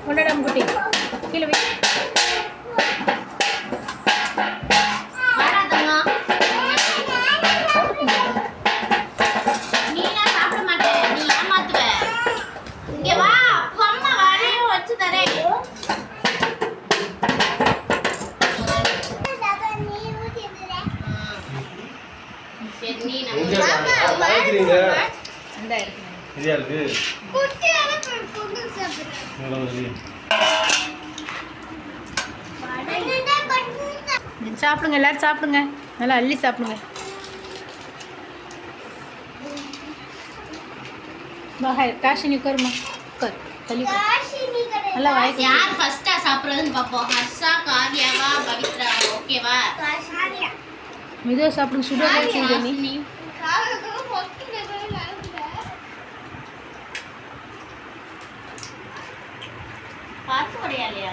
கொண்டாடாம குட்டி கீழே வை. சாப்பிடுங்க, எல்லாரும் சாப்பிடுங்க, நல்லா அள்ளி சாப்பிடுங்க. காஷினி உட்காருமா, உட்கார் தள்ளி நல்லா வாய்க்கு. யார் ஃபர்ஸ்டா சாப்பிடுறதுன்னு பாப்போம். ஹர்ஷா, காவியாவா, பவித்ரா? ஓகேவா? மெதுவாக சாப்பிடுங்க, சுடாக செய்யுங்க. பார்த்து உடையாலையா?